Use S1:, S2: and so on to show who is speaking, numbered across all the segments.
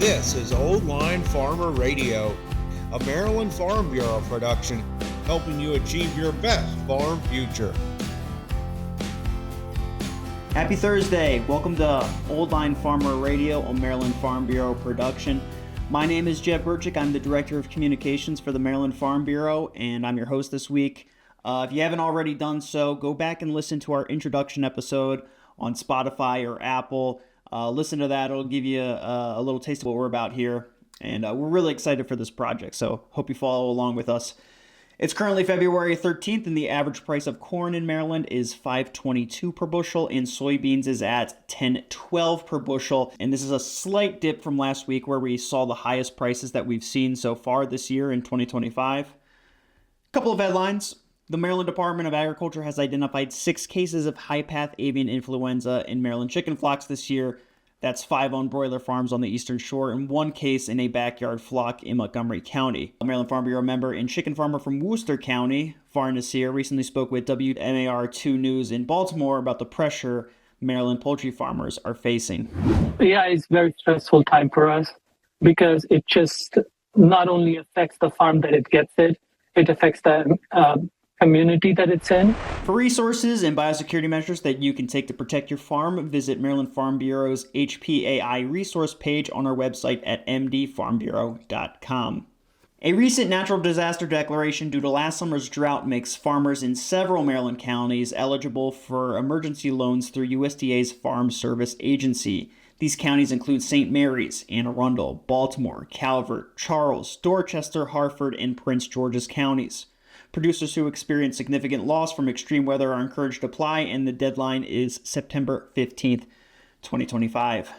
S1: This is Old Line Farmer Radio, a Maryland Farm Bureau production, helping you achieve your best farm future.
S2: Happy Thursday. Welcome to Old Line Farmer Radio, a Maryland Farm Bureau production. My name is Jeb Burchick. I'm the Director of Communications for the Maryland Farm Bureau, and I'm your host this week. If you haven't already done so, go back and listen to our introduction episode on Spotify or Apple. Listen to that. It'll give you a little taste of what we're about here. And we're really excited for this project, so hope you follow along with us. It's currently February 13th, and the average price of corn in Maryland is $5.22 per bushel, and soybeans is at $10.12 per bushel. And this is a slight dip from last week where we saw the highest prices that we've seen so far this year in 2025. A couple of headlines. The Maryland Department of Agriculture has identified 6 cases of high-path avian influenza in Maryland chicken flocks this year. That's 5 on broiler farms on the Eastern Shore and 1 case in a backyard flock in Montgomery County. A Maryland Farm Bureau member and chicken farmer from Worcester County, Farr Nasir, recently spoke with WMAR2 News in Baltimore about the pressure Maryland poultry farmers are facing.
S3: Yeah, it's a very stressful time for us because it just not only affects the farm that it gets it affects the community that it's in.
S2: For resources and biosecurity measures that you can take to protect your farm, visit Maryland Farm Bureau's HPAI resource page on our website at mdfarmbureau.com. A recent natural disaster declaration due to last summer's drought makes farmers in several Maryland counties eligible for emergency loans through USDA's Farm Service Agency. These counties include St. Mary's, Anne Arundel, Baltimore, Calvert, Charles, Dorchester, Harford, and Prince George's counties. Producers who experience significant loss from extreme weather are encouraged to apply, and the deadline is September 15th, 2025.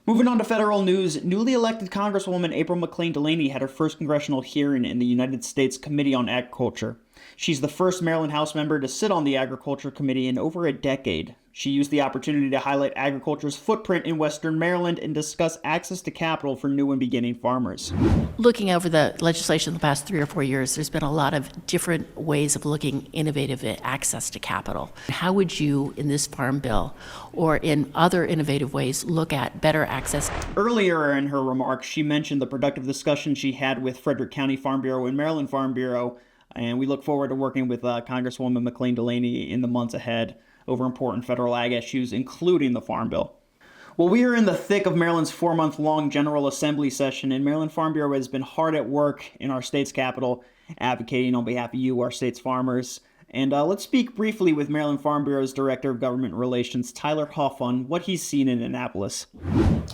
S2: Moving on to federal news, newly elected Congresswoman April McClain-Delaney had her first congressional hearing in the United States Committee on Agriculture. She's the first Maryland House member to sit on the Agriculture Committee in over a decade. She used the opportunity to highlight agriculture's footprint in Western Maryland and discuss access to capital for new and beginning farmers.
S4: Looking over the legislation the past 3 or 4 years, there's been a lot of different ways of looking innovative at access to capital. How would you, in this farm bill or in other innovative ways, look at better access?
S2: Earlier in her remarks, she mentioned the productive discussion she had with Frederick County Farm Bureau and Maryland Farm Bureau, and we look forward to working with Congresswoman McClain-Delaney in the months ahead over important federal ag issues, including the Farm Bill. Well, we are in the thick of Maryland's 4-month-long General Assembly session, and Maryland Farm Bureau has been hard at work in our state's capital, advocating on behalf of you, our state's farmers. And let's speak briefly with Maryland Farm Bureau's Director of Government Relations, Tyler Hough, on what he's seen in Annapolis.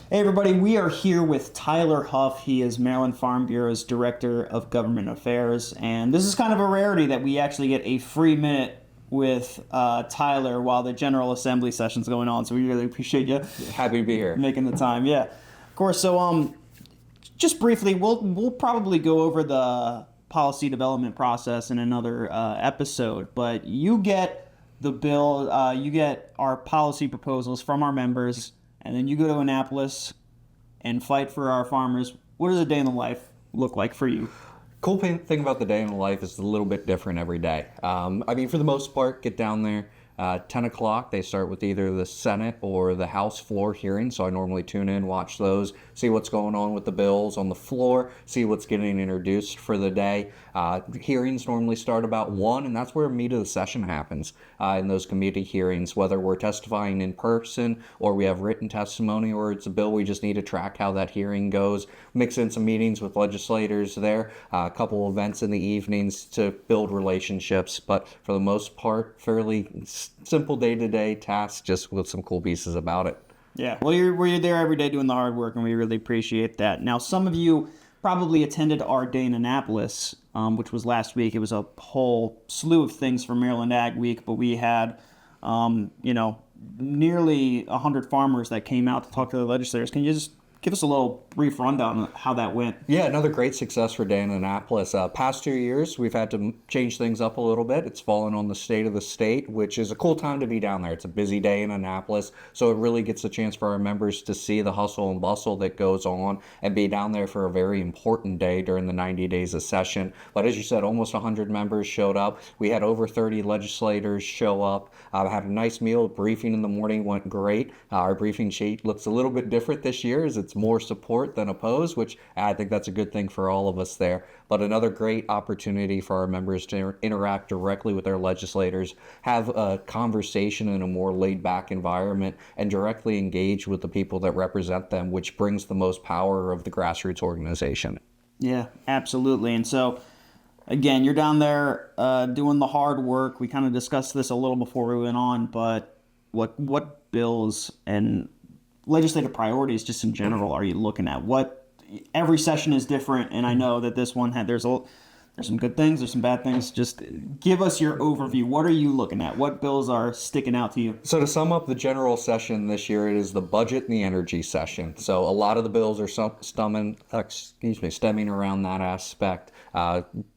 S2: Hey, everybody, we are here with Tyler Hough. He is Maryland Farm Bureau's Director of Government Affairs, and this is kind of a rarity that we actually get a free minute with Tyler while the General Assembly session's going on, so we really appreciate you.
S5: Happy to be here.
S2: Making the time, yeah. Of course, so just briefly, we'll probably go over the policy development process in another episode, but you get the bill, you get our policy proposals from our members, and then you go to Annapolis and fight for our farmers. What does a day in the life look like for you?
S5: Cool thing about the day in the life is a little bit different every day. For the most part, get down there. 10 o'clock, they start with either the Senate or the House floor hearing, so I normally tune in, watch those, see what's going on with the bills on the floor, see what's getting introduced for the day. Hearings normally start about 1, and that's where meat of the session happens in those committee hearings, whether we're testifying in person or we have written testimony or it's a bill we just need to track how that hearing goes. Mix in some meetings with legislators there, a couple events in the evenings to build relationships, but for the most part, fairly simple day-to-day tasks, just with some cool pieces about it.
S2: Yeah, well, you're there every day doing the hard work, and we really appreciate that. Now, some of you probably attended our day in Annapolis, which was last week. It was a whole slew of things for Maryland Ag Week, but we had, nearly 100 farmers that came out to talk to the legislators. Can you just give us a little brief rundown on how that went?
S5: Yeah, another great success for Day in Annapolis. Past 2 years, we've had to change things up a little bit. It's fallen on the state of the state, which is a cool time to be down there. It's a busy day in Annapolis, so it really gets a chance for our members to see the hustle and bustle that goes on and be down there for a very important day during the 90 days of session. But as you said, almost 100 members showed up. We had over 30 legislators show up. Had a nice meal. Briefing in the morning went great. Our briefing sheet looks a little bit different this year as it's It's more support than opposed, which I think that's a good thing for all of us there. But another great opportunity for our members to interact directly with their legislators, have a conversation in a more laid-back environment, and directly engage with the people that represent them, which brings the most power of the grassroots organization.
S2: Yeah, absolutely. And so, again, you're down there doing the hard work. We kind of discussed this a little before we went on, but what bills and legislative priorities just in general are you looking at? Every session is different, and I know that this one there's some good things, there's some bad things. Just give us your overview. What are you looking at? What bills are sticking out to you?
S5: So to sum up the general session this year, it is the budget and the energy session. So a lot of the bills are stemming around that aspect.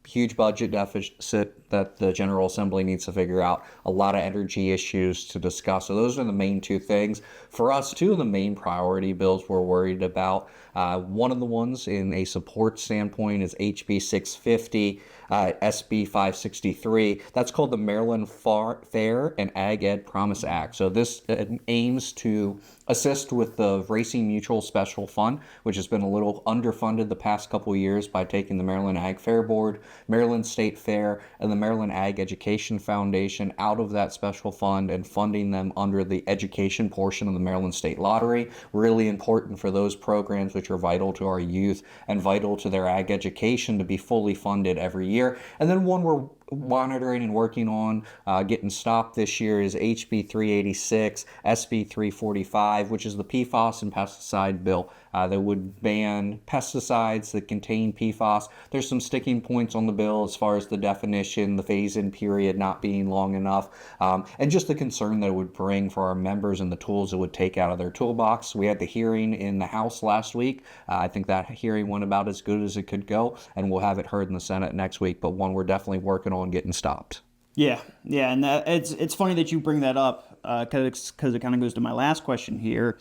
S5: Huge budget deficit that the General Assembly needs to figure out. A lot of energy issues to discuss. So those are the main two things. For us, two of the main priority bills we're worried about. One of the ones in a support standpoint is HB 650, SB 563. That's called the Maryland Fair and Ag Ed Promise Act. So this aims to assist with the Racing Mutual Special Fund, which has been a little underfunded the past couple of years by taking the Maryland Ag Fair Board, Maryland State Fair, and the Maryland Ag Education Foundation out of that special fund and funding them under the education portion of the Maryland State Lottery. Really important for those programs which are vital to our youth and vital to their ag education to be fully funded every year. And then one we're monitoring and working on getting stopped this year is HB 386, SB 345, which is the PFAS and pesticide bill that would ban pesticides that contain PFAS. There's some sticking points on the bill as far as the definition, the phase-in period not being long enough, and just the concern that it would bring for our members and the tools it would take out of their toolbox. We had the hearing in the House last week. I think that hearing went about as good as it could go, and we'll have it heard in the Senate next week, but one we're definitely working on getting stopped.
S2: Yeah, and it's funny that you bring that up because it kind of goes to my last question here.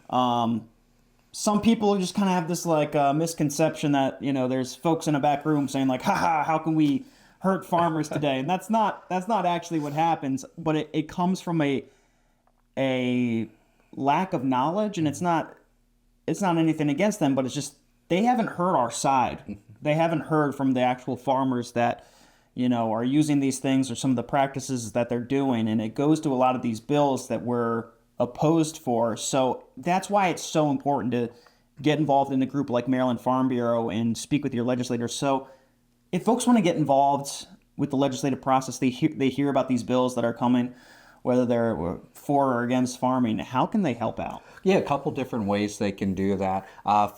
S2: Some people just kind of have this misconception that there's folks in a back room saying like, "Ha, how can we hurt farmers today?" And that's not actually what happens. But it comes from a lack of knowledge, and it's not anything against them, but it's just they haven't heard our side. They haven't heard from the actual farmers that are using these things or some of the practices that they're doing. And it goes to a lot of these bills that we're opposed for. So that's why it's so important to get involved in a group like Maryland Farm Bureau and speak with your legislators. So if folks want to get involved with the legislative process, they hear about these bills that are coming, whether they're for or against farming, how can they help out?
S5: Yeah, a couple different ways they can do that.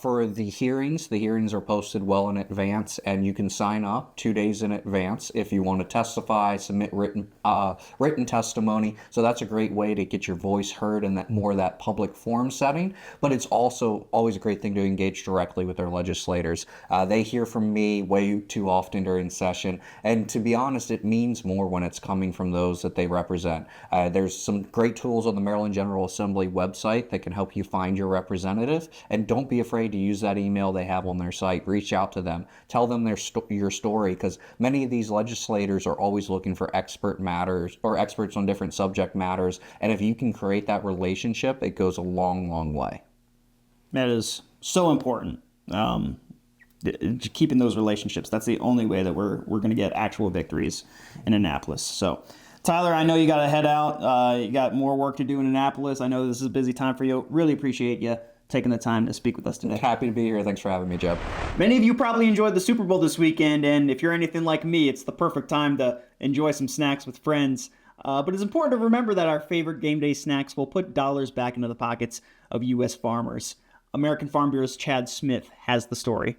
S5: For the hearings are posted well in advance, and you can sign up 2 days in advance if you want to testify, submit written testimony. So that's a great way to get your voice heard in that public forum setting. But it's also always a great thing to engage directly with their legislators. They hear from me way too often during session, and to be honest, it means more when it's coming from those that they represent. There's some great tools on the Maryland General Assembly website that can help you find your representative, and don't be afraid to use that email they have on their site. Reach out to them, tell them your story, because many of these legislators are always looking for expert matters or experts on different subject matters, and if you can create that relationship, it goes a long, long way.
S2: That is so important. Keeping those relationships, that's the only way that we're going to get actual victories in Annapolis. So Tyler, I know you got to head out. You got more work to do in Annapolis. I know this is a busy time for you. Really appreciate you taking the time to speak with us today.
S5: Happy to be here. Thanks for having me, Jeb.
S2: Many of you probably enjoyed the Super Bowl this weekend, and if you're anything like me, it's the perfect time to enjoy some snacks with friends. But it's important to remember that our favorite game day snacks will put dollars back into the pockets of U.S. farmers. American Farm Bureau's Chad Smith has the story.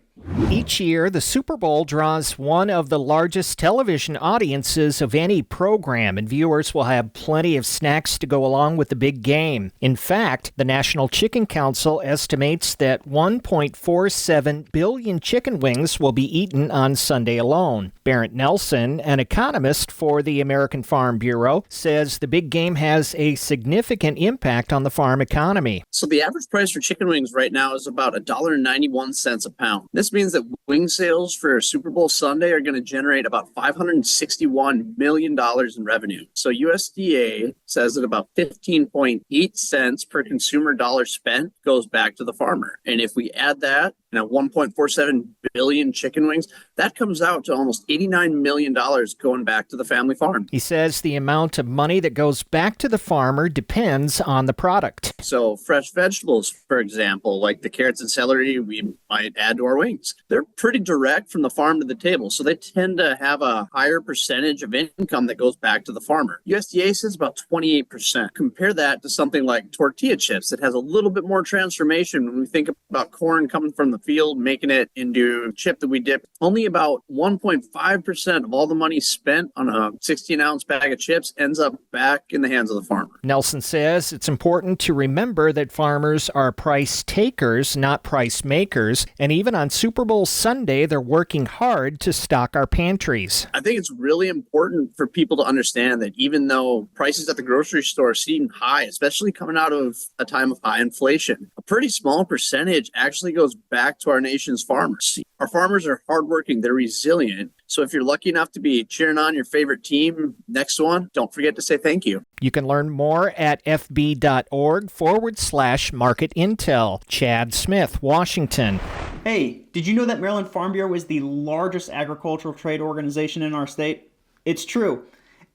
S6: Each year, the Super Bowl draws one of the largest television audiences of any program, and viewers will have plenty of snacks to go along with the big game. In fact, the National Chicken Council estimates that 1.47 billion chicken wings will be eaten on Sunday alone. Barrett Nelson, an economist for the American Farm Bureau, says the big game has a significant impact on the farm economy.
S7: So the average price for chicken wings right now is about $1.91 a pound. This means that wing sales for Super Bowl Sunday are going to generate about $561 million in revenue. So USDA says that about 15.8 cents per consumer dollar spent goes back to the farmer. And if we add that, 1.47 billion chicken wings, that comes out to almost $89 million going back to the family farm.
S6: He says the amount of money that goes back to the farmer depends on the product.
S7: So fresh vegetables, for example, like the carrots and celery we might add to our wings, they're pretty direct from the farm to the table. So they tend to have a higher percentage of income that goes back to the farmer. USDA says about 28%. Compare that to something like tortilla chips that has a little bit more transformation when we think about corn coming from the field, making it into chip that we dip. Only about 1.5% of all the money spent on a 16-ounce bag of chips ends up back in the hands of the farmer.
S6: Nelson says it's important to remember that farmers are price takers, not price makers, and even on Super Bowl Sunday, they're working hard to stock our pantries.
S7: I think it's really important for people to understand that even though prices at the grocery store seem high, especially coming out of a time of high inflation, a pretty small percentage actually goes back to our nation's farmers. Our farmers are hardworking, they're resilient. So if you're lucky enough to be cheering on your favorite team next one, don't forget to say thank you.
S6: You can learn more at fb.org/market intel. Chad Smith, Washington.
S2: Hey, did you know that Maryland Farm Bureau is the largest agricultural trade organization in our state? It's true,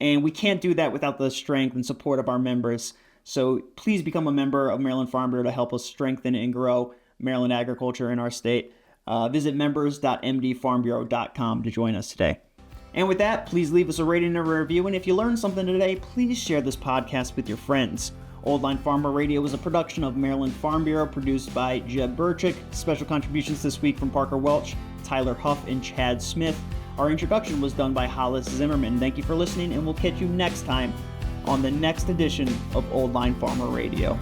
S2: and we can't do that without the strength and support of our members. So please become a member of Maryland Farm Bureau to help us strengthen and grow Maryland agriculture in our state. Visit members.mdfarmbureau.com to join us today. And with that, please leave us a rating and a review. And if you learned something today, please share this podcast with your friends. Old Line Farmer Radio is a production of Maryland Farm Bureau, produced by Jeb Burchick. Special contributions this week from Parker Welch, Tyler Hough, and Chad Smith. Our introduction was done by Hollis Zimmerman. Thank you for listening, and we'll catch you next time on the next edition of Old Line Farmer Radio.